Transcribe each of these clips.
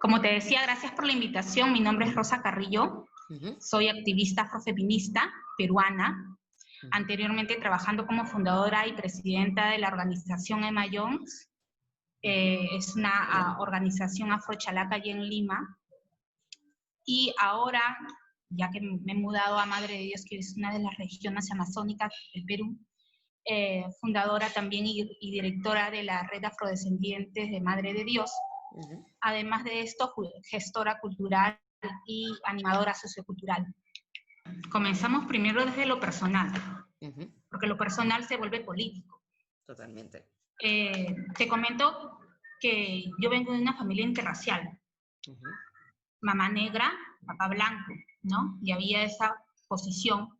Como te decía, gracias por la invitación. Mi nombre es Rosa Carrillo. Soy activista afrofeminista peruana. Anteriormente trabajando como fundadora y presidenta de la organización Emma Jones. Es una organización afrochalaca allí en Lima. Y ahora, ya que me he mudado a Madre de Dios, que es una de las regiones amazónicas del Perú, fundadora también y directora de la Red Afrodescendientes de Madre de Dios. Además de esto, gestora cultural y animadora sociocultural. Comenzamos primero desde lo personal, porque lo personal se vuelve político. Totalmente. Te comento que yo vengo de una familia interracial. Mamá negra, papá blanco, ¿no? Y había esa posición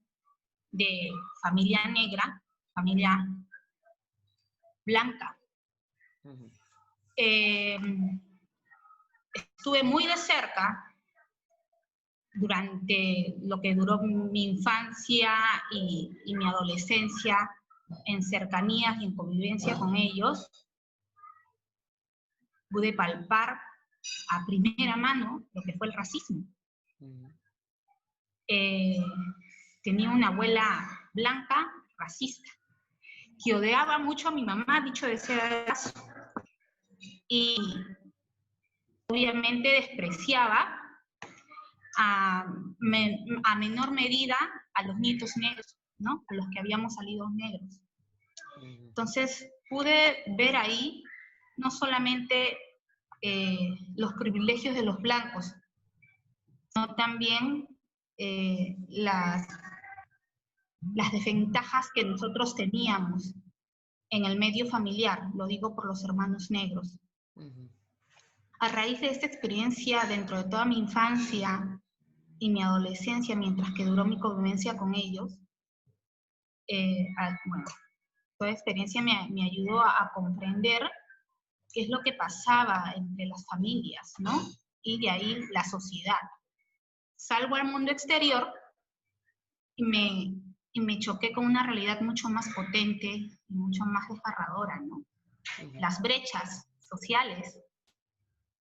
de familia negra, familia blanca. Estuve muy de cerca durante lo que duró mi infancia y mi adolescencia, en cercanías y en convivencia con ellos. Pude palpar a primera mano lo que fue el racismo. Tenía una abuela blanca, racista, que odiaba mucho a mi mamá, dicho de ese caso, y obviamente despreciaba a menor medida a los nietos negros, ¿no? A los que habíamos salido negros. Entonces pude ver ahí no solamente los privilegios de los blancos, sino también las desventajas que nosotros teníamos en el medio familiar, lo digo por los hermanos negros. A raíz de esta experiencia dentro de toda mi infancia y mi adolescencia, mientras que duró mi convivencia con ellos, bueno, toda experiencia me ayudó a comprender qué es lo que pasaba entre las familias, ¿no? Y de ahí la sociedad. Salgo al mundo exterior y me choqué con una realidad mucho más potente y mucho más desgarradora, ¿no? Las brechas sociales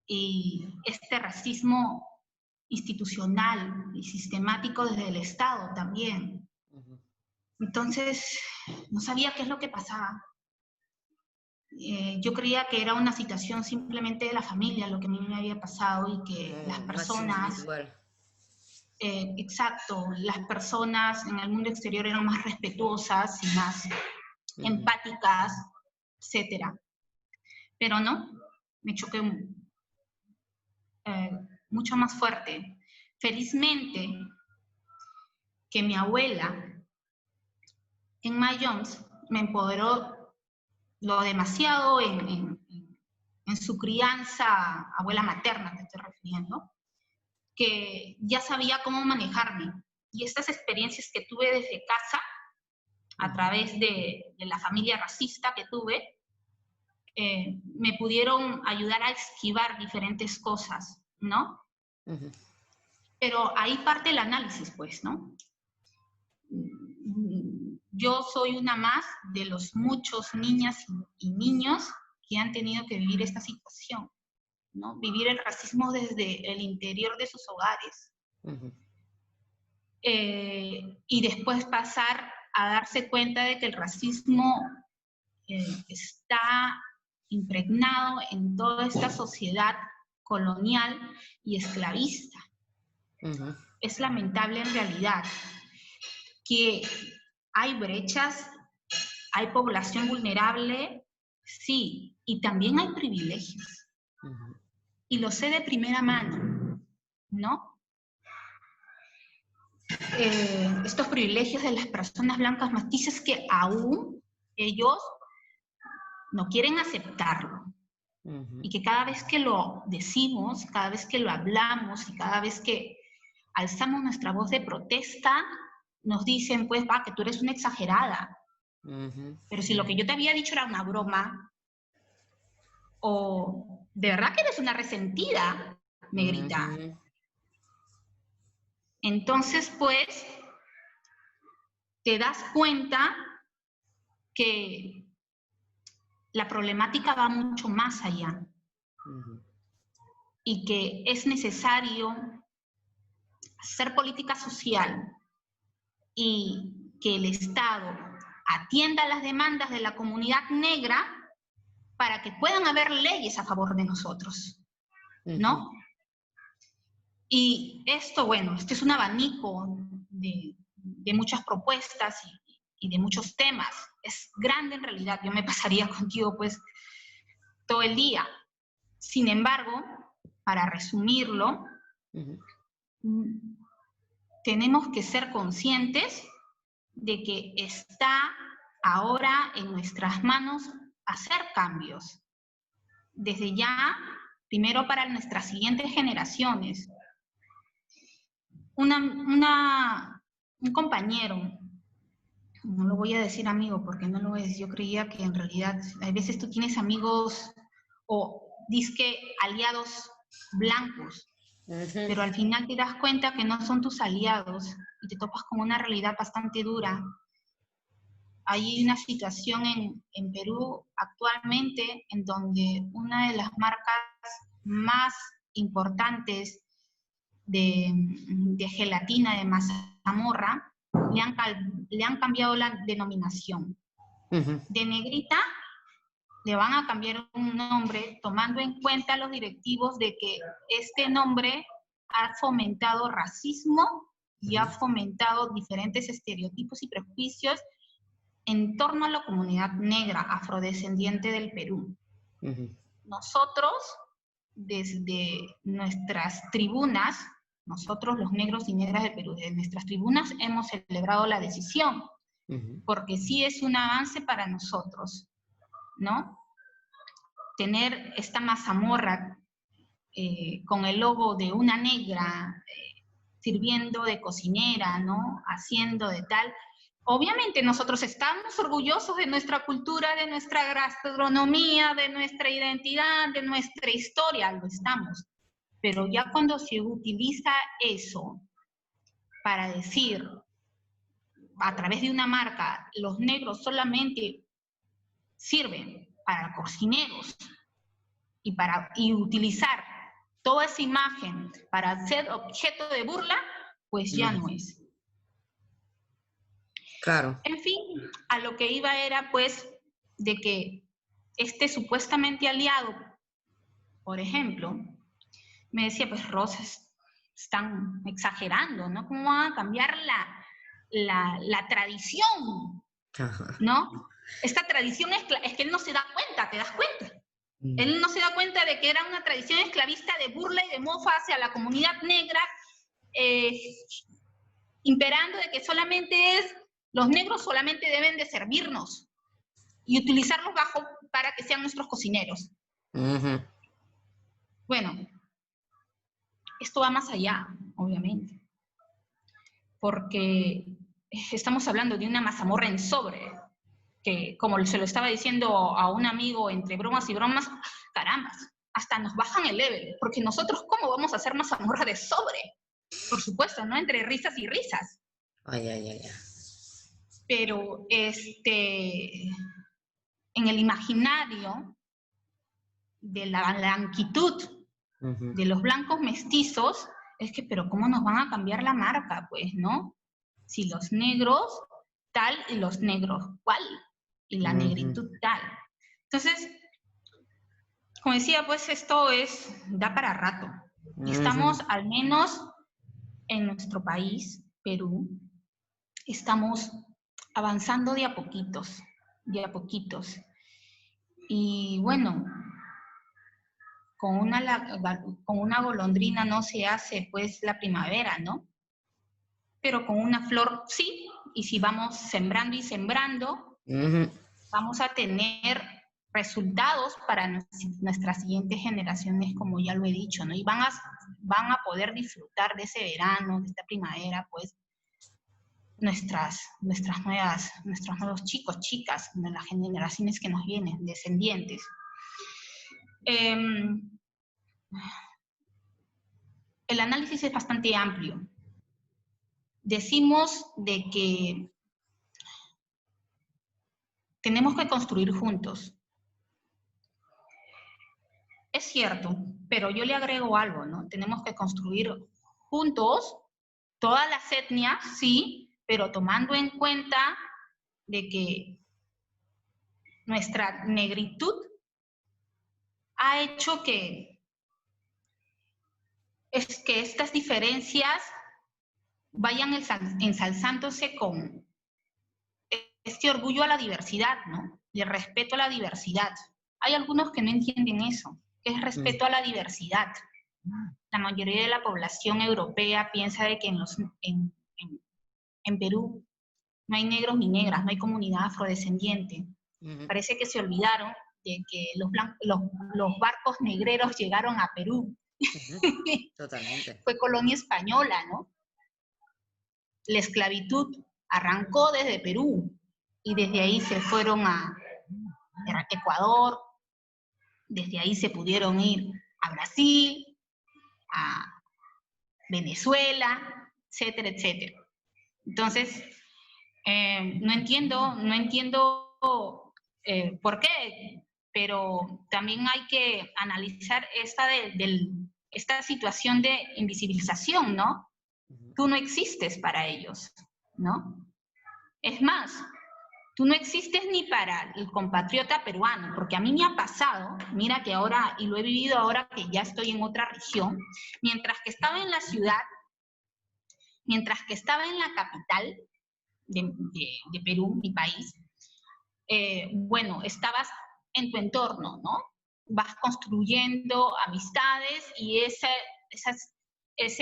y este racismo institucional y sistemático desde el Estado también. Entonces, no sabía qué es lo que pasaba. Yo creía que era una situación simplemente de la familia, lo que a mí me había pasado, y que las personas... exacto, las personas en el mundo exterior eran más respetuosas y más empáticas, etc. Pero no, me choqué mucho más fuerte. Felizmente, que mi abuela, Emma Jones, me empoderó lo demasiado en su crianza, abuela materna te estoy refiriendo, que ya sabía cómo manejarme. Y estas experiencias que tuve desde casa, a través de la familia racista que tuve, me pudieron ayudar a esquivar diferentes cosas, ¿no? Pero ahí parte el análisis, pues, ¿no? Yo soy una más de los muchos niñas y niños que han tenido que vivir esta situación, ¿no? Vivir el racismo desde el interior de sus hogares. Y después pasar a darse cuenta de que el racismo está impregnado en toda esta sociedad colonial y esclavista. Es lamentable en realidad que hay brechas, hay población vulnerable, sí, y también hay privilegios. Y lo sé de primera mano, ¿no? Estos privilegios de las personas blancas mestizas que aún ellos no quieren aceptarlo. Y que cada vez que lo decimos, cada vez que lo hablamos y cada vez que alzamos nuestra voz de protesta, nos dicen, pues, va, que tú eres una exagerada. Pero si lo que yo te había dicho era una broma, o de verdad que eres una resentida, negrita. Entonces, pues, te das cuenta que la problemática va mucho más allá. y que es necesario hacer política social y que el Estado atienda las demandas de la comunidad negra para que puedan haber leyes a favor de nosotros, ¿no? Y esto, bueno, este es un abanico de muchas propuestas y de muchos temas. Es grande en realidad, yo me pasaría contigo pues todo el día. Sin embargo, para resumirlo, tenemos que ser conscientes de que está ahora en nuestras manos hacer cambios. Desde ya, primero para nuestras siguientes generaciones. Un compañero, no lo voy a decir amigo porque no lo es, yo creía que en realidad, a veces tú tienes amigos o disque aliados blancos, pero al final te das cuenta que no son tus aliados y te topas con una realidad bastante dura. Hay una situación en Perú actualmente en donde una de las marcas más importantes de gelatina de mazamorra le han cambiado la denominación. De negrita le van a cambiar un nombre tomando en cuenta los directivos de que este nombre ha fomentado racismo y ha fomentado diferentes estereotipos y prejuicios en torno a la comunidad negra afrodescendiente del Perú. Nosotros, desde nuestras tribunas, nosotros los negros y negras del Perú, desde nuestras tribunas hemos celebrado la decisión, porque sí es un avance para nosotros, ¿no? Tener esta mazamorra con el logo de una negra sirviendo de cocinera, ¿no? Haciendo de tal. Obviamente nosotros estamos orgullosos de nuestra cultura, de nuestra gastronomía, de nuestra identidad, de nuestra historia, lo estamos. Pero ya cuando se utiliza eso para decir, a través de una marca, los negros solamente sirven para cocineros y utilizar toda esa imagen para ser objeto de burla, pues ya no es. Claro. En fin, a lo que iba era pues de que este supuestamente aliado, por ejemplo, me decía, pues Rosas, están exagerando, ¿no? ¿Cómo van a cambiar la tradición? ¿No? Esta tradición es que él no se da cuenta, ¿te das cuenta? Él no se da cuenta de que era una tradición esclavista de burla y de mofa hacia la comunidad negra, imperando de que solamente los negros solamente deben de servirnos y utilizarlos para que sean nuestros cocineros. Bueno, esto va más allá, obviamente, porque estamos hablando de una mazamorra en sobre, que como se lo estaba diciendo a un amigo entre bromas y bromas, carambas, hasta nos bajan el level, porque nosotros ¿cómo vamos a hacer mazamorra de sobre? Por supuesto, ¿no? Entre risas y risas. Pero en el imaginario de la blanquitud de los blancos mestizos, es que, pero ¿cómo nos van a cambiar la marca? Pues, ¿no? Si los negros tal y los negros cual, y la negritud tal. Entonces, como decía, pues esto da para rato. Y estamos, al menos en nuestro país, Perú, estamos avanzando de a poquitos, de a poquitos. Y bueno, con una golondrina no se hace pues la primavera, ¿no? Pero con una flor sí, y si vamos sembrando y sembrando, vamos a tener resultados para nuestras siguientes generaciones, como ya lo he dicho, ¿no? Y van a poder disfrutar de ese verano, de esta primavera, pues, nuestros nuevos chicos, chicas, de las generaciones que nos vienen, descendientes. El análisis es bastante amplio. Decimos de que tenemos que construir juntos. Es cierto, pero yo le agrego algo, ¿no? Tenemos que construir juntos todas las etnias, sí, pero tomando en cuenta de que nuestra negritud ha hecho que estas diferencias vayan ensalzándose con este orgullo a la diversidad, ¿no? Y el respeto a la diversidad. Hay algunos que no entienden eso, que es respeto a la diversidad. La mayoría de la población europea piensa de que en Perú no hay negros ni negras, no hay comunidad afrodescendiente. Parece que se olvidaron de que los barcos negreros llegaron a Perú. Totalmente. Fue colonia española, ¿no? La esclavitud arrancó desde Perú y desde ahí se fueron a Ecuador, desde ahí se pudieron ir a Brasil, a Venezuela, etcétera, etcétera. Entonces, no entiendo por qué, pero también hay que analizar esta situación de invisibilización, ¿no? Tú no existes para ellos, ¿no? Es más, tú no existes ni para el compatriota peruano, porque a mí me ha pasado, mira que ahora, y lo he vivido ahora que ya estoy en otra región, mientras que estaba en la ciudad, mientras que estaba en la capital de Perú, mi país, bueno, estabas en tu entorno, ¿no? Vas construyendo amistades y ese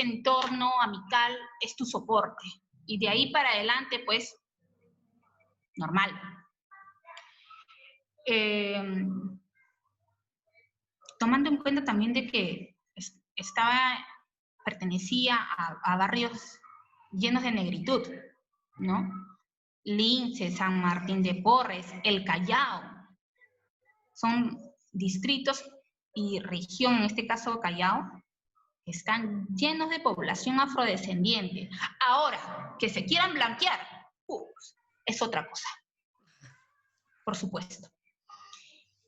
entorno amical es tu soporte. Y de ahí para adelante, pues, normal. Tomando en cuenta también de que pertenecía a barrios llenos de negritud, ¿no? Lince, San Martín de Porres, El Callao, son distritos y región, en este caso Callao, que están llenos de población afrodescendiente. Ahora, que se quieran blanquear, es otra cosa, por supuesto.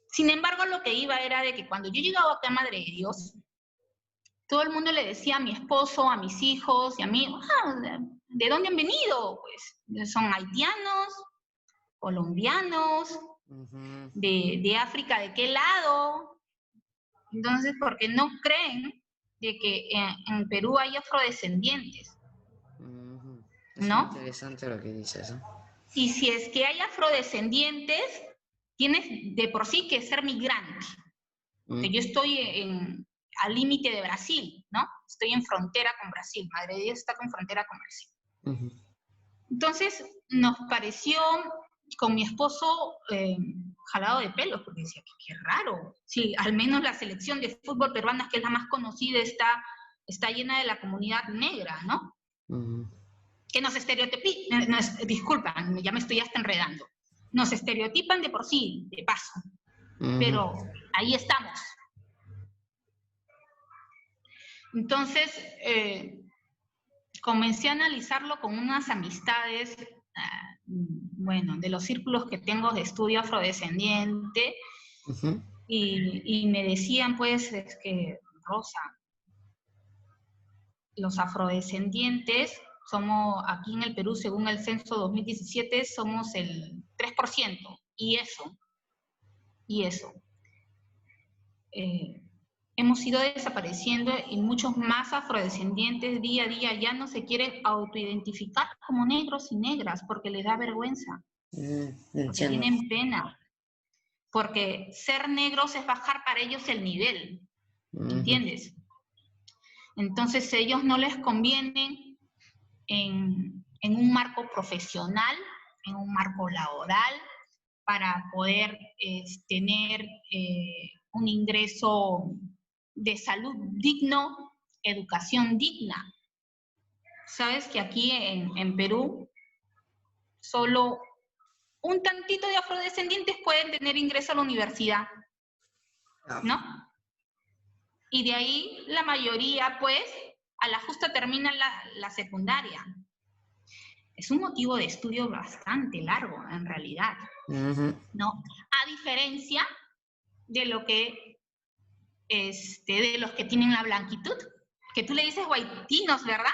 Sin embargo, lo que iba era de que cuando yo llegaba acá a Madre de Dios, todo el mundo le decía a mi esposo, a mis hijos y a mí, ¿de dónde han venido? Pues son haitianos, colombianos, de África, ¿de qué lado? Entonces, porque no creen de que en Perú hay afrodescendientes, ¿no? Es interesante lo que dices, ¿no? Y si es que hay afrodescendientes, tienes de por sí que ser migrante. Porque yo estoy al límite de Brasil, ¿no? Estoy en frontera con Brasil. Madre de Dios está en frontera con Brasil. Entonces, nos pareció con mi esposo jalado de pelos, porque decía, qué raro. Sí, al menos la selección de fútbol peruana, que es la más conocida, está llena de la comunidad negra, ¿no? Que nos estereotipan, disculpan, ya me estoy hasta enredando. Nos estereotipan de por sí, de paso. Pero ahí estamos. Entonces, comencé a analizarlo con unas amistades, bueno, de los círculos que tengo de estudio afrodescendiente, y me decían, pues, es que, Rosa, los afrodescendientes somos, aquí en el Perú, según el censo 2017, somos el 3%, y eso. Hemos ido desapareciendo y muchos más afrodescendientes día a día ya no se quieren autoidentificar como negros y negras porque les da vergüenza, porque tienen pena, porque ser negros es bajar para ellos el nivel, ¿entiendes? Entonces a ellos no les conviene en un marco profesional, en un marco laboral, para poder tener un ingreso de salud digno, educación digna. Sabes que aquí en Perú solo un tantito de afrodescendientes pueden tener ingreso a la universidad, ¿no? Y de ahí la mayoría, pues, a la justa termina la secundaria. Es un motivo de estudio bastante largo, en realidad, ¿no? A diferencia de lo que de los que tienen la blanquitud, que tú le dices guaitinos, ¿verdad?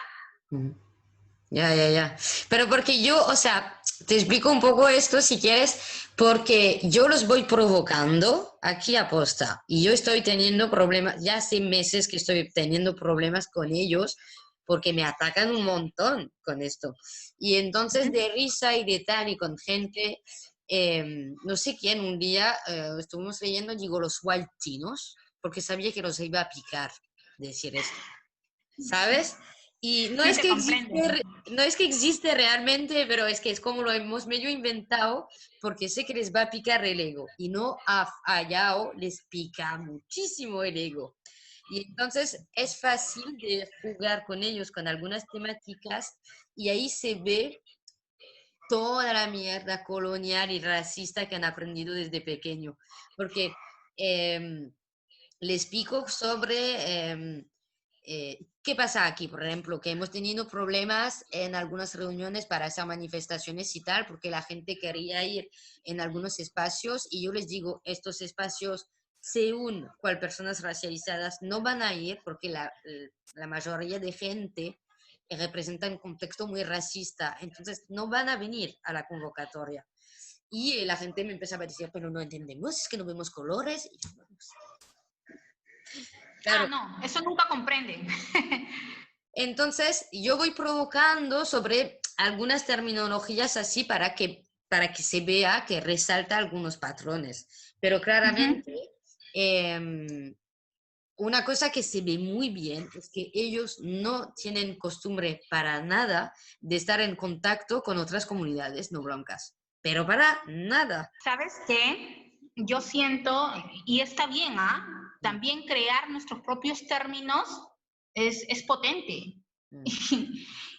Ya. Pero porque yo, o sea, te explico un poco esto si quieres, porque yo los voy provocando aquí a posta y yo estoy teniendo problemas, ya hace meses que estoy teniendo problemas con ellos porque me atacan un montón con esto. Y entonces de risa y de tal y con gente, no sé quién, un día estuvimos leyendo, digo, los guaitinos, porque sabía que los iba a picar decir esto, ¿sabes? Y no Sí, es te que comprendo. existe, no es que existe realmente, pero es que es como lo hemos medio inventado, porque sé que les va a picar el ego. Y no a Yao les pica muchísimo el ego. Y entonces es fácil de jugar con ellos, con algunas temáticas, y ahí se ve toda la mierda colonial y racista que han aprendido desde pequeño. Porque les pico sobre qué pasa aquí, por ejemplo, que hemos tenido problemas en algunas reuniones para hacer manifestaciones y tal, porque la gente quería ir en algunos espacios y yo les digo, estos espacios, según cual personas racializadas, no van a ir porque la mayoría de gente representa un contexto muy racista, entonces no van a venir a la convocatoria. Y la gente me empezaba a decir, pero no entendemos, es que no vemos colores. Y yo, no sé. Ah, Claro. no, eso nunca comprenden. Entonces, yo voy provocando sobre algunas terminologías así para que se vea que resalta algunos patrones. Pero claramente, una cosa que se ve muy bien es que ellos no tienen costumbre para nada de estar en contacto con otras comunidades no blancas. Pero para nada. ¿Sabes qué? Yo siento, y está bien, ¿ah? También crear nuestros propios términos es potente.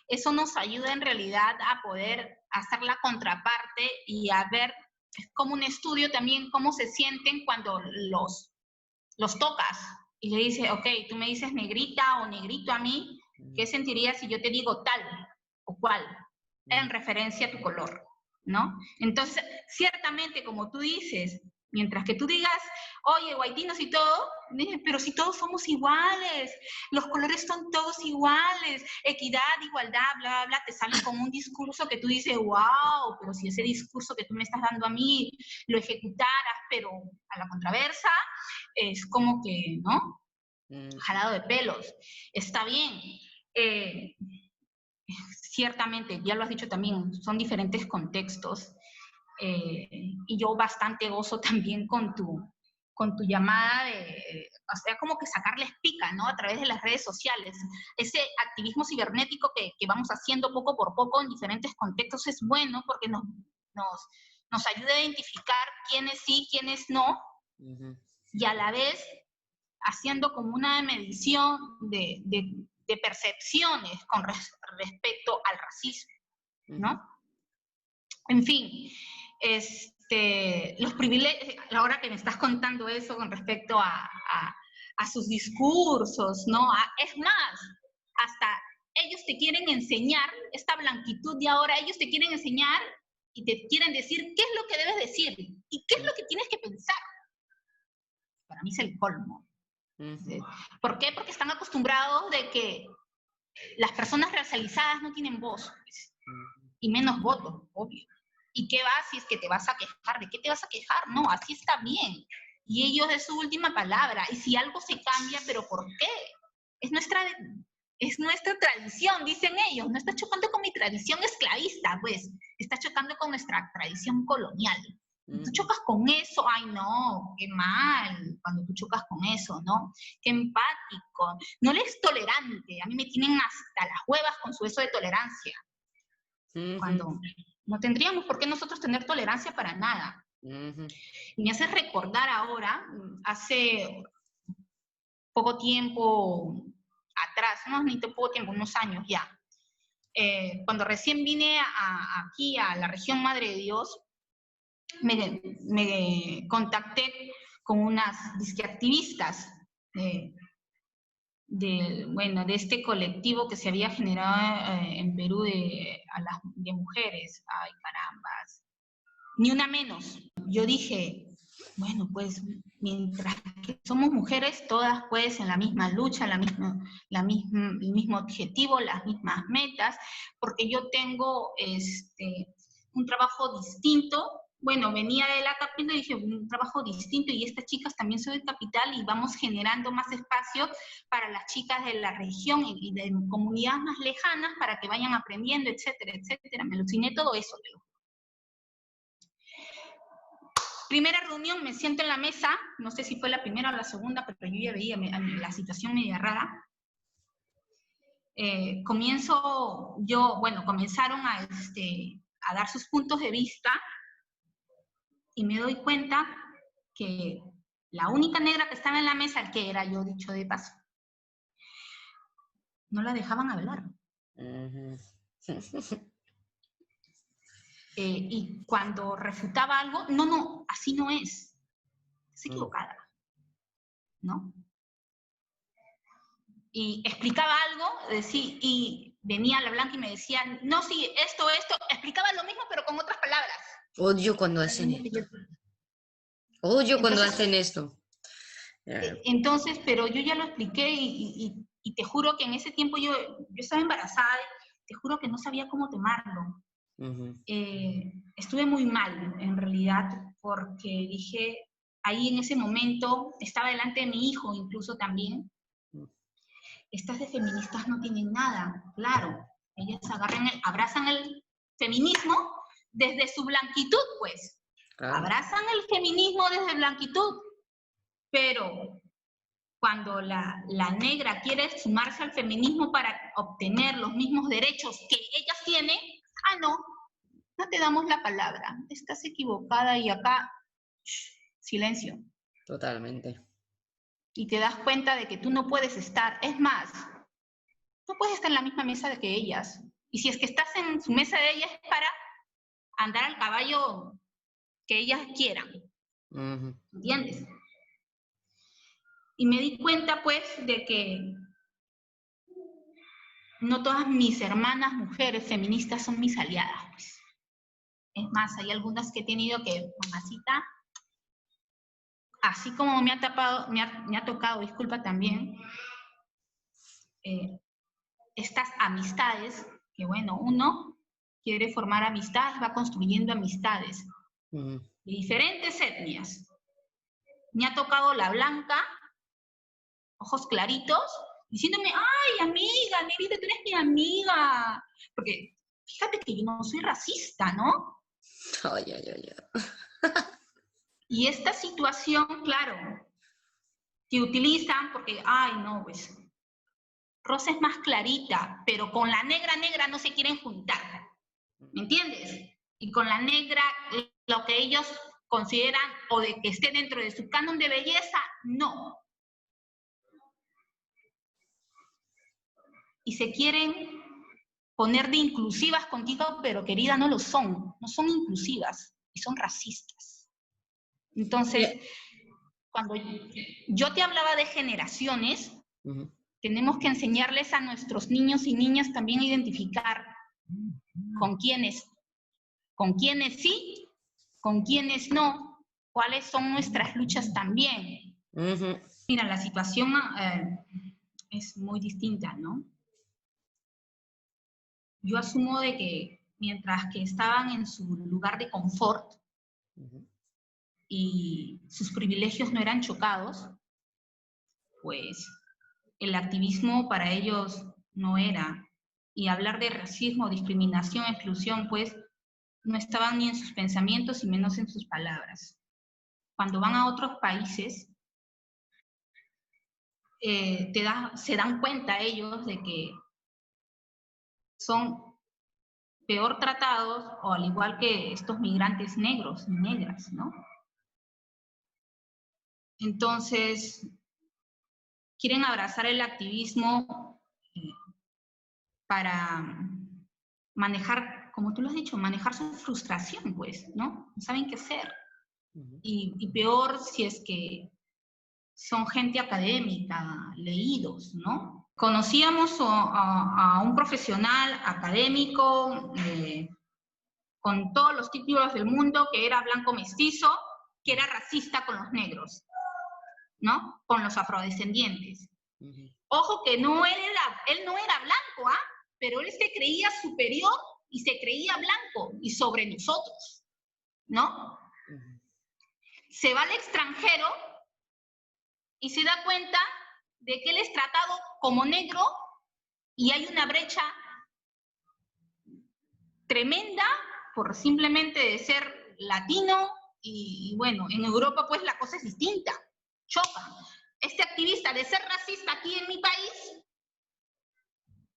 Eso nos ayuda en realidad a poder hacer la contraparte y a ver, es como un estudio también, cómo se sienten cuando los tocas. Y le dices, ok, tú me dices negrita o negrito a mí, ¿qué sentirías si yo te digo tal o cual en referencia a tu color? ¿No? Entonces, ciertamente, como tú dices, mientras que tú digas, oye, guaitinos y todo, pero si todos somos iguales, los colores son todos iguales, equidad, igualdad, bla, bla, bla, te salen con un discurso que tú dices, wow, pero si ese discurso que tú me estás dando a mí lo ejecutaras, pero a la contraversa, es como que, ¿no? Jalado de pelos. Está bien. Ciertamente, ya lo has dicho también, son diferentes contextos. Y yo bastante gozo también con tu llamada de, o sea, como que sacarles pica, ¿no? A través de las redes sociales. Ese activismo cibernético que vamos haciendo poco por poco en diferentes contextos es bueno porque nos ayuda a identificar quiénes sí, quiénes no, y a la vez haciendo como una medición de percepciones con respecto al racismo, ¿no? En fin, los privilegios, ahora que me estás contando eso con respecto a sus discursos, ¿no? Es más, hasta ellos te quieren enseñar, esta blanquitud de ahora, ellos te quieren enseñar y te quieren decir qué es lo que debes decir y qué es lo que tienes que pensar. Para mí es el colmo. ¿Por qué? Porque están acostumbrados de que las personas racializadas no tienen voz, pues, y menos votos, obvio. ¿Y qué va si es que te vas a quejar? ¿De qué te vas a quejar? No, así está bien. Y ellos es su última palabra. Y si algo se cambia, ¿pero por qué? Es nuestra tradición, dicen ellos. No está chocando con mi tradición esclavista, pues. Está chocando con nuestra tradición colonial. Tú chocas con eso, ay no, qué mal, cuando tú chocas con eso, ¿no? Qué empático, no eres tolerante, a mí me tienen hasta las huevas con su eso de tolerancia, cuando no tendríamos por qué nosotros tener tolerancia para nada. Y me hace recordar ahora, hace poco tiempo atrás, no ni poco tiempo, unos años ya, cuando recién vine aquí a la región Madre de Dios, me contacté con unas activistas de este colectivo que se había generado en Perú de mujeres. Ay, carambas. Ni una menos. Yo dije, bueno, pues mientras que somos mujeres, todas pues en la misma lucha, el mismo objetivo, las mismas metas, porque yo tengo un trabajo distinto. Bueno, venía de la capital y dije, un trabajo distinto, y estas chicas también son de capital, y vamos generando más espacio para las chicas de la región y de comunidades más lejanas para que vayan aprendiendo, etcétera, etcétera. Me aluciné todo eso. Primera reunión, me siento en la mesa, no sé si fue la primera o la segunda, pero yo ya veía la situación media rara. Comenzaron a dar sus puntos de vista, y me doy cuenta que la única negra que estaba en la mesa, que era yo, dicho de paso, no la dejaban hablar. Y cuando refutaba algo, no, así no es. Es equivocada, ¿no? Y explicaba algo, y venía la blanca y me decía, no, sí, esto, explicaba lo mismo, pero con otras palabras. Odio cuando hacen esto. Odio cuando hacen esto. Entonces, pero yo ya lo expliqué, y te juro que en ese tiempo yo estaba embarazada, te juro que no sabía cómo tomarlo. Estuve muy mal, en realidad, porque dije, ahí en ese momento, estaba delante de mi hijo incluso también, estas de feministas no tienen nada, claro, ellas abrazan el feminismo desde su blanquitud, pues, abrazan el feminismo desde blanquitud, pero cuando la negra quiere sumarse al feminismo para obtener los mismos derechos que ellas tienen, no te damos la palabra, estás equivocada, y acá, silencio. Totalmente. Y te das cuenta de que tú no puedes estar, es más, no puedes estar en la misma mesa que ellas. Y si es que estás en su mesa de ellas, es para andar al caballo que ellas quieran. ¿Entiendes? Y me di cuenta, pues, de que no todas mis hermanas mujeres feministas son mis aliadas, pues. Es más, hay algunas que he tenido que, mamacita, así como me ha tocado, disculpa también, estas amistades, que bueno, uno quiere formar amistades, va construyendo amistades de diferentes etnias. Me ha tocado la blanca, ojos claritos, diciéndome, ay, amiga, mi vida, tú eres mi amiga. Porque fíjate que yo no soy racista, ¿no? Y esta situación, claro, que utilizan porque, ay, no, pues, Rosa es más clarita, pero con la negra no se quieren juntar. ¿Me entiendes? Y con la negra, lo que ellos consideran o de que esté dentro de su canon de belleza, no. Y se quieren poner de inclusivas contigo, pero querida, no lo son. No son inclusivas y son racistas. Entonces, cuando yo te hablaba de generaciones, tenemos que enseñarles a nuestros niños y niñas también a identificar con quiénes sí, con quiénes no, cuáles son nuestras luchas también. Mira, la situación es muy distinta, ¿no? Yo asumo de que mientras que estaban en su lugar de confort y sus privilegios no eran chocados, pues el activismo para ellos no era. Y hablar de racismo, discriminación, exclusión, pues no estaban ni en sus pensamientos y menos en sus palabras. Cuando van a otros países, se dan cuenta ellos de que son peor tratados, o al igual que estos migrantes negros y negras, ¿no? Entonces, quieren abrazar el activismo para manejar, como tú lo has dicho, manejar su frustración, pues, ¿no? No saben qué hacer. Y peor si es que son gente académica, leídos, ¿no? Conocíamos a un profesional académico con todos los títulos del mundo, que era blanco mestizo, que era racista con los negros, ¿no? Con los afrodescendientes. Ojo que él no era blanco, ¿ah? Pero él se creía superior y se creía blanco y sobre nosotros, ¿no? Se va al extranjero y se da cuenta de que él es tratado como negro y hay una brecha tremenda por simplemente de ser latino y bueno, en Europa pues la cosa es distinta, choca. Este activista de ser racista aquí en mi país,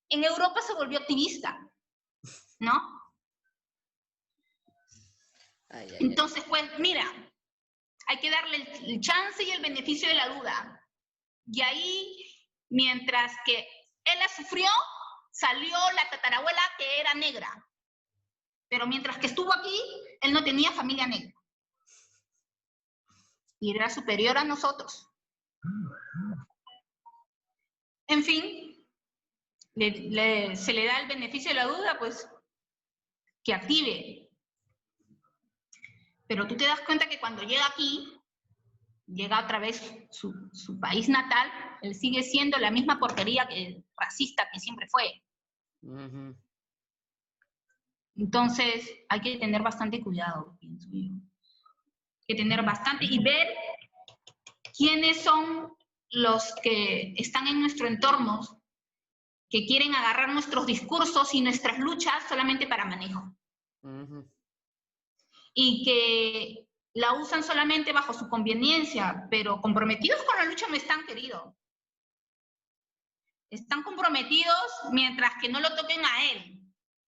en Europa se volvió activista, ¿no? Entonces, pues, mira, hay que darle el chance y el beneficio de la duda. Y ahí, mientras que él la sufrió, salió la tatarabuela que era negra. Pero mientras que estuvo aquí, él no tenía familia negra. Y era superior a nosotros. En fin, se le da el beneficio de la duda, pues, que active. Pero tú te das cuenta que cuando llega aquí, llega otra vez su país natal, él sigue siendo la misma porquería racista que siempre fue. Entonces, hay que tener bastante cuidado, pienso yo. Hay que tener bastante y ver quiénes son los que están en nuestro entorno, que quieren agarrar nuestros discursos y nuestras luchas solamente para manejo. Y que la usan solamente bajo su conveniencia, pero comprometidos con la lucha no están, querido. Están comprometidos mientras que no lo toquen a él.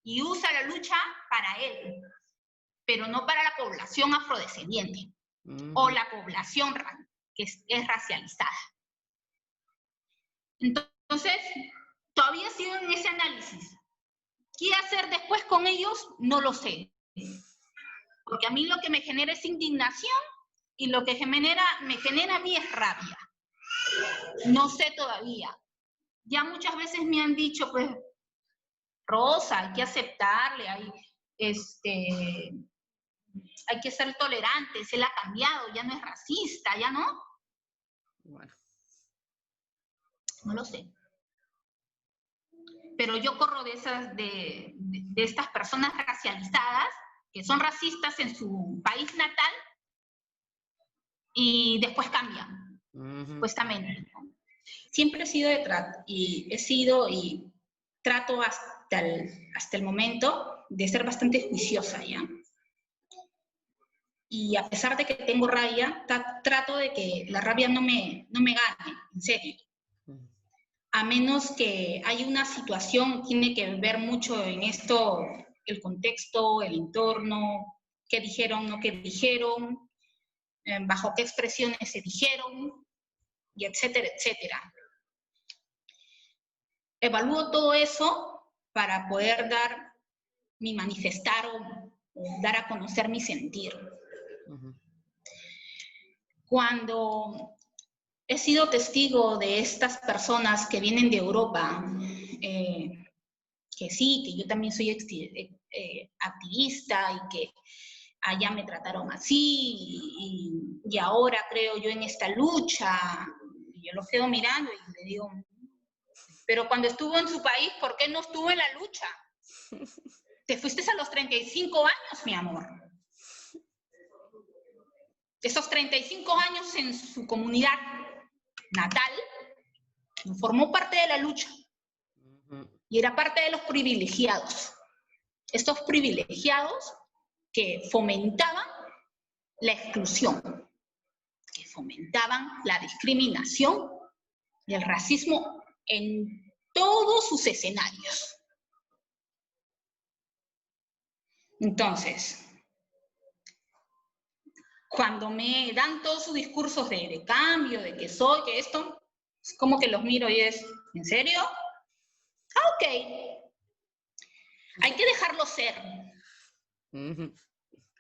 Y usa la lucha para él, pero no para la población afrodescendiente o la población que es racializada. Entonces, todavía sigo en ese análisis. ¿Qué hacer después con ellos? No lo sé. Porque a mí lo que me genera es indignación y lo que me genera a mí es rabia. No sé todavía. Ya muchas veces me han dicho, pues, Rosa, hay que aceptarle, hay que ser tolerantes, él ha cambiado, ya no es racista, ya no. Bueno. No lo sé. Pero yo corro de estas personas racializadas, que son racistas en su país natal, y después cambian, supuestamente, ¿no? Siempre he sido y trato hasta el momento de ser bastante juiciosa, ¿ya? Y a pesar de que tengo rabia, trato de que la rabia no me gane, en serio. A menos que haya una situación, tiene que ver mucho en esto, el contexto, el entorno, qué dijeron, no qué dijeron, bajo qué expresiones se dijeron, y etcétera, etcétera. Evalúo todo eso para poder manifestar o dar a conocer mi sentir. Cuando he sido testigo de estas personas que vienen de Europa, que sí, que yo también soy activista y que allá me trataron así y ahora creo yo en esta lucha, y yo lo quedo mirando y le digo, pero cuando estuvo en su país, ¿por qué no estuvo en la lucha? Te fuiste a los 35 años, mi amor. Esos 35 años en su comunidad natal, formó parte de la lucha y era parte de los privilegiados. Estos privilegiados que fomentaban la exclusión, que fomentaban la discriminación y el racismo en todos sus escenarios. Entonces, cuando me dan todos sus discursos de cambio, de que soy, que esto, es como que los miro y es, ¿en serio? Ah, ok. Hay que dejarlo ser.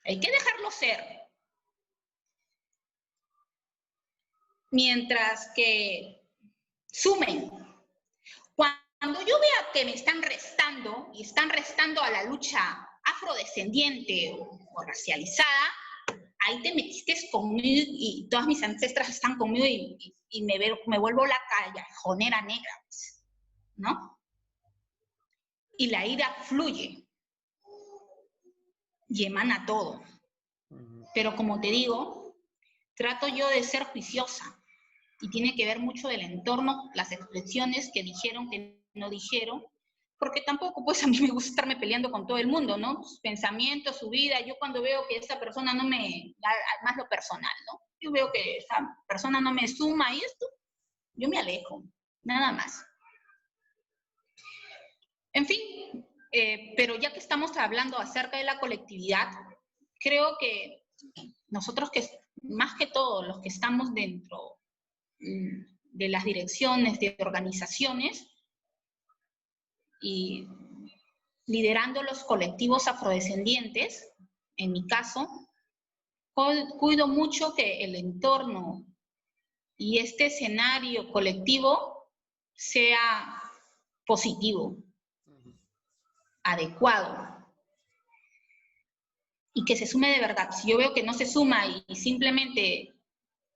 Hay que dejarlo ser. Mientras que sumen. Cuando yo vea que me están restando, y están restando a la lucha afrodescendiente o racializada, ahí te metiste conmigo y todas mis ancestras están conmigo y me vuelvo la callejonera negra, pues, ¿no? Y la ira fluye y emana todo. Pero como te digo, trato yo de ser juiciosa y tiene que ver mucho del entorno, las expresiones que dijeron, que no dijeron, porque tampoco pues a mí me gusta estarme peleando con todo el mundo, ¿no? Sus pensamientos, su vida, yo cuando veo que esa persona no me, más lo personal, ¿no? Yo veo que esa persona no me suma y esto, yo me alejo, nada más. En fin, pero ya que estamos hablando acerca de la colectividad, creo que nosotros que, más que todo, los que estamos dentro de las direcciones de organizaciones y liderando los colectivos afrodescendientes, en mi caso, cuido mucho que el entorno y este escenario colectivo sea positivo, adecuado, y que se sume de verdad. Si yo veo que no se suma y simplemente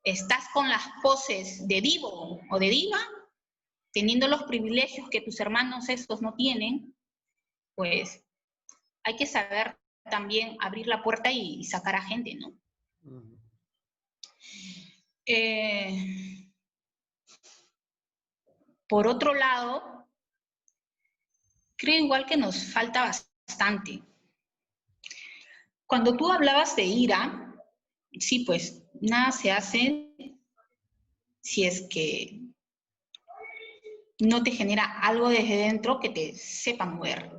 estás con las poses de divo o de diva, teniendo los privilegios que tus hermanos estos no tienen, pues hay que saber también abrir la puerta y sacar a gente, ¿no? Por otro lado, creo igual que nos falta bastante. Cuando tú hablabas de ira, sí, pues nada se hace si es que no te genera algo desde dentro que te sepa mover.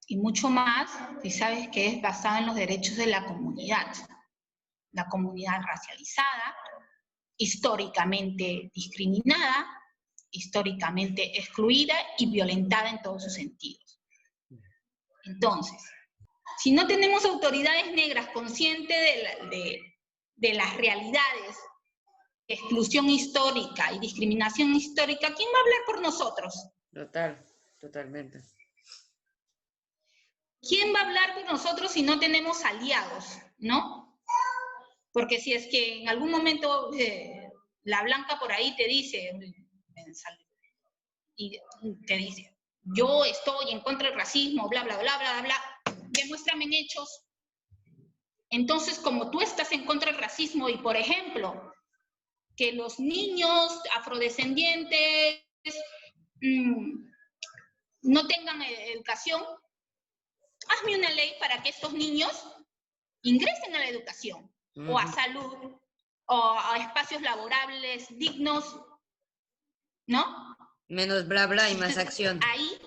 Y mucho más si sabes que es basado en los derechos de la comunidad racializada, históricamente discriminada, históricamente excluida y violentada en todos sus sentidos. Entonces, si no tenemos autoridades negras conscientes de las realidades, exclusión histórica y discriminación histórica, ¿quién va a hablar por nosotros? Totalmente. ¿Quién va a hablar por nosotros si no tenemos aliados, no? Porque si es que en algún momento la blanca por ahí te dice, y te dice, yo estoy en contra del racismo, bla, bla, bla, bla, bla, demuéstrame en hechos. Entonces, como tú estás en contra del racismo y, por ejemplo, que los niños afrodescendientes no tengan educación, hazme una ley para que estos niños ingresen a la educación, o a salud, o a espacios laborables dignos, ¿no? Menos bla bla y más acción. Ahí,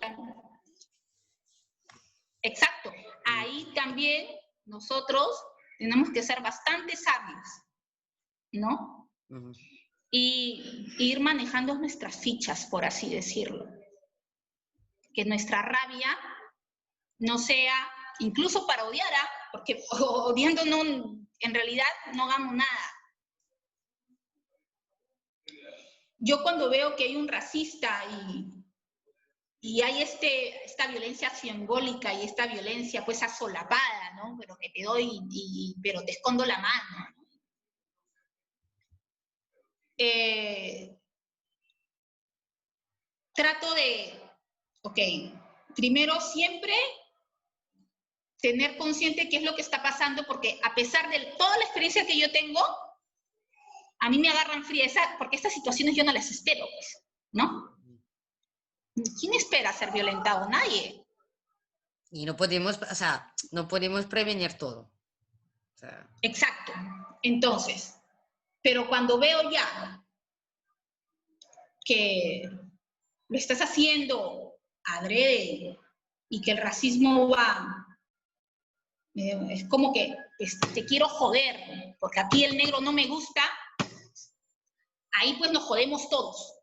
exacto, ahí también nosotros tenemos que ser bastante sabios, ¿no? Y ir manejando nuestras fichas, por así decirlo. Que nuestra rabia no sea, incluso para odiar, porque odiando no, en realidad no hagamos nada. Yo cuando veo que hay un racista y hay esta violencia simbólica y esta violencia pues asolapada, ¿no? Pero que te doy, pero te escondo la mano, ¿no? Trato de, primero siempre tener consciente qué es lo que está pasando, porque a pesar de toda la experiencia que yo tengo, a mí me agarran frieza, porque estas situaciones yo no las espero, pues, ¿no? ¿Quién espera ser violentado? Nadie. Y no podemos, o sea, no podemos prevenir todo. O sea. Exacto. Entonces, pero cuando veo ya que lo estás haciendo adrede y que el racismo va, es como que pues, te quiero joder, porque aquí el negro no me gusta, ahí pues nos jodemos todos.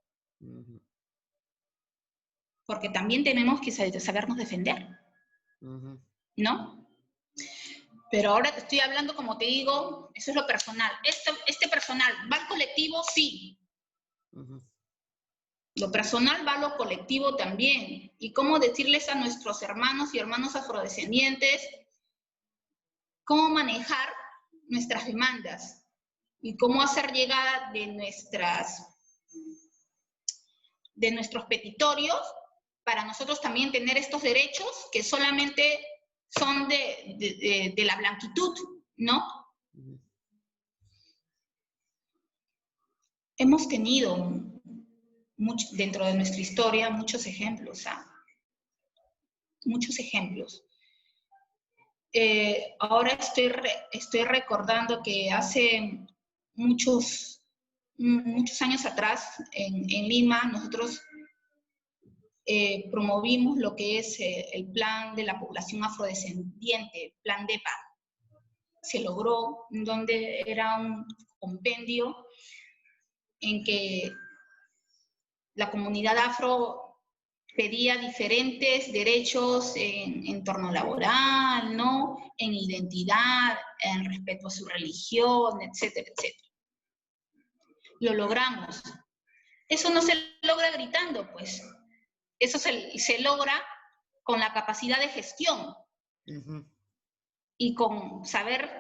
Porque también tenemos que sabernos defender, ¿no? Pero ahora te estoy hablando, como te digo, eso es lo personal. Este personal, ¿va al colectivo? Sí. Lo personal va a lo colectivo también. Y cómo decirles a nuestros hermanos y hermanas afrodescendientes cómo manejar nuestras demandas y cómo hacer llegada de nuestros petitorios para nosotros también tener estos derechos que solamente son de la blanquitud, ¿no? Hemos tenido dentro de nuestra historia muchos ejemplos, muchos ejemplos. Ahora estoy recordando que hace muchos años atrás en Lima nosotros promovimos lo que es el plan de la población afrodescendiente, Plan DEPA. Se logró, donde era un compendio en que la comunidad afro pedía diferentes derechos en entorno laboral, ¿no? En identidad, en respeto a su religión, etcétera, etcétera. Lo logramos. Eso no se logra gritando, pues. Eso se logra con la capacidad de gestión y con saber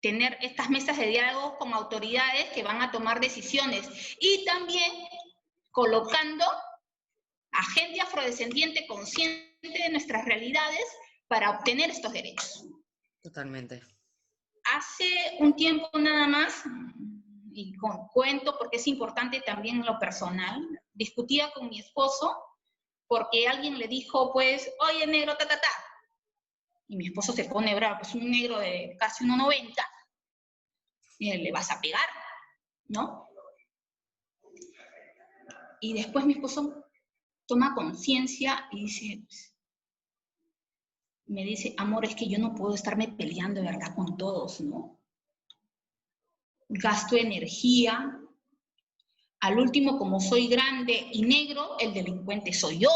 tener estas mesas de diálogo con autoridades que van a tomar decisiones y también colocando a gente afrodescendiente consciente de nuestras realidades para obtener estos derechos. Totalmente. Hace un tiempo nada más, y cuento porque es importante también en lo personal, discutía con mi esposo porque alguien le dijo, pues, oye, negro, ta, ta, ta. Y mi esposo se pone bravo, pues un negro de casi 1,90, y le vas a pegar, ¿no? Y después mi esposo toma conciencia y dice, me dice, amor, es que yo no puedo estarme peleando de verdad con todos, ¿no? Gasto energía. Al último, como soy grande y negro, el delincuente soy yo.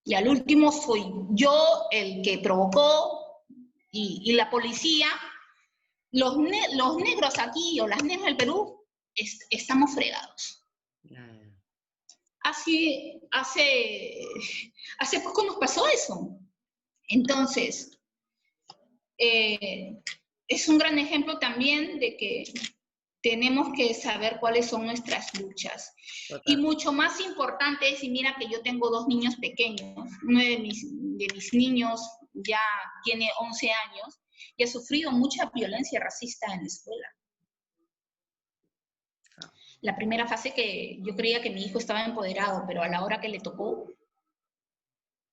Y al último soy yo el que provocó y la policía. Los negros aquí o las negras del Perú estamos fregados. Hace poco nos pasó eso. Entonces, es un gran ejemplo también de que tenemos que saber cuáles son nuestras luchas. Total. Y mucho más importante es, y mira que yo tengo 2 niños pequeños, uno de mis niños ya tiene 11 años y ha sufrido mucha violencia racista en la escuela. La primera fase que yo creía que mi hijo estaba empoderado, pero a la hora que le tocó,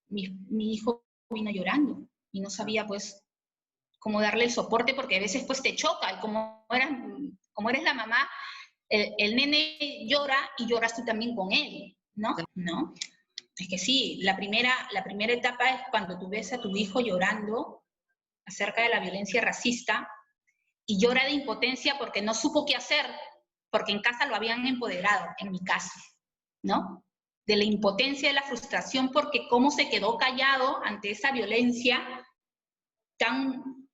mi hijo vino llorando y no sabía pues cómo darle el soporte porque a veces pues te choca y como eres la mamá, el nene llora y lloras tú también con él, ¿no? ¿No? Es que sí, la primera etapa es cuando tú ves a tu hijo llorando acerca de la violencia racista y llora de impotencia porque no supo qué hacer, porque en casa lo habían empoderado, en mi caso, ¿no? De la impotencia, de la frustración, porque cómo se quedó callado ante esa violencia tan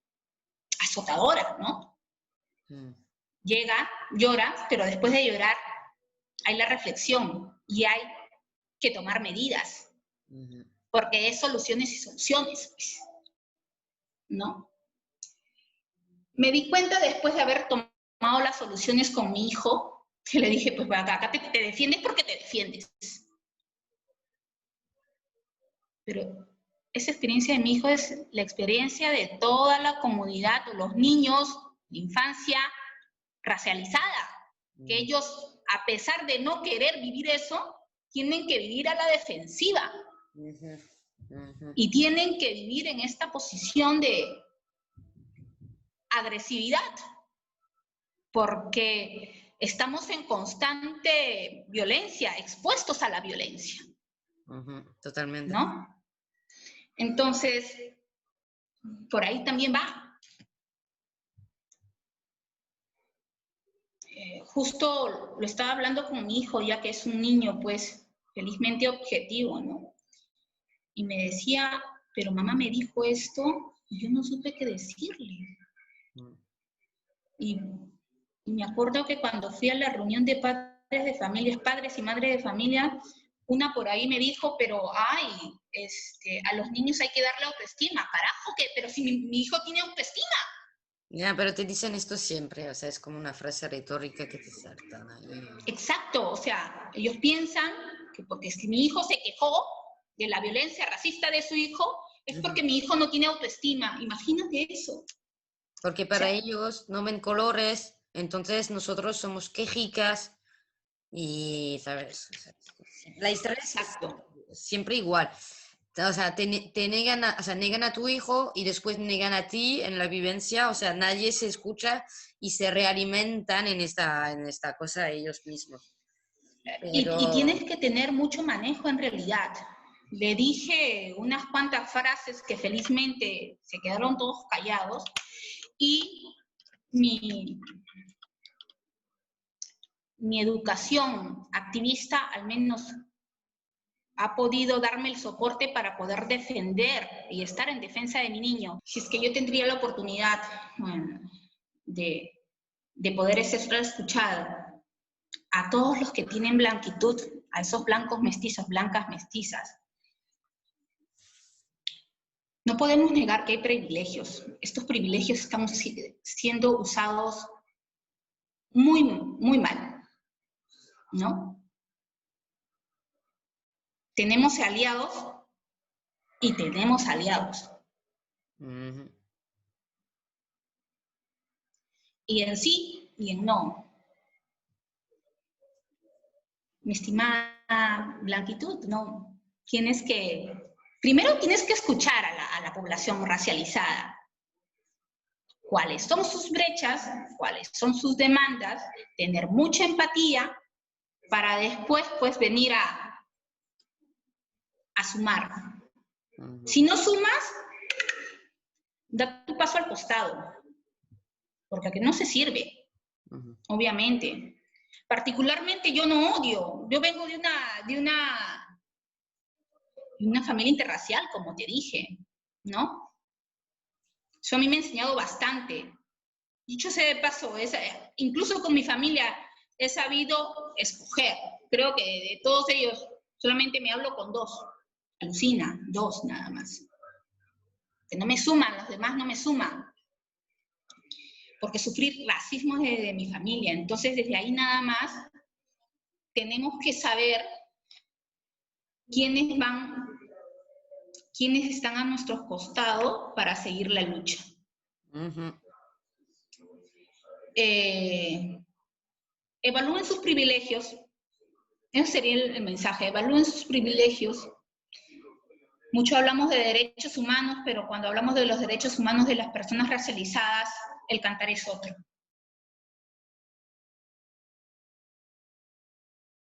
azotadora, ¿no? Llega, llora, pero después de llorar hay la reflexión y hay que tomar medidas, porque es soluciones y soluciones, pues, ¿no? Me di cuenta después de haber tomado las soluciones con mi hijo, que le dije, pues acá te defiendes porque te defiendes. Pero esa experiencia de mi hijo es la experiencia de toda la comunidad, o los niños, la infancia racializada, que ellos, a pesar de no querer vivir eso, tienen que vivir a la defensiva. Y tienen que vivir en esta posición de agresividad, porque estamos en constante violencia, expuestos a la violencia. Totalmente. ¿No? Entonces, por ahí también va. Justo lo estaba hablando con mi hijo, ya que es un niño, pues, felizmente objetivo, ¿no? Y me decía, pero mamá me dijo esto y yo no supe qué decirle. Y me acuerdo que cuando fui a la reunión de padres de familias, padres y madres de familia, Una por ahí me dijo, pero ay, a los niños hay que darle autoestima. Carajo, ¿qué? Pero si mi hijo tiene autoestima. Ya, pero te dicen esto siempre, o sea, es como una frase retórica que te saltan ahí. Exacto, o sea, ellos piensan que porque si mi hijo se quejó de la violencia racista de su hijo, es porque mi hijo no tiene autoestima. Imagínate eso. Porque para ellos no ven colores, entonces nosotros somos quejicas y, ¿sabes? O sea, la historia es siempre igual. O sea, te negan o sea, negan a tu hijo y después negan a ti en la vivencia, o sea, nadie se escucha y se realimentan en esta cosa ellos mismos. Y Pero... tienes que tener mucho manejo en realidad. Le dije unas cuantas frases que felizmente se quedaron todos callados y mi educación activista al menos ha podido darme el soporte para poder defender y estar en defensa de mi niño. Si es que yo tendría la oportunidad de poder ser escuchada a todos los que tienen blanquitud, a esos blancos mestizos, blancas mestizas. No podemos negar que hay privilegios. Estos privilegios están siendo usados muy, muy mal, ¿no? Tenemos aliados y tenemos aliados. Y en sí y en no. Mi estimada blanquitud, no. Primero tienes que escuchar a la población racializada. Cuáles son sus brechas, cuáles son sus demandas, tener mucha empatía para después pues venir a sumar. Si no sumas, da tu paso al costado, porque aquí no se sirve, obviamente. Particularmente yo no odio, yo vengo de una familia interracial, como te dije, ¿no? Eso a mí me ha enseñado bastante. Dicho sea de paso, incluso con mi familia he sabido escoger. Creo que de todos ellos solamente me hablo con 2. Alucina, 2 nada más. Que no me suman, los demás no me suman. Porque sufrí racismo desde mi familia. Entonces, desde ahí nada más tenemos que saber quiénes están a nuestro costado para seguir la lucha. Evalúen sus privilegios. Ese sería el mensaje. Evalúen sus privilegios. Mucho hablamos de derechos humanos, pero cuando hablamos de los derechos humanos de las personas racializadas, el cantar es otro.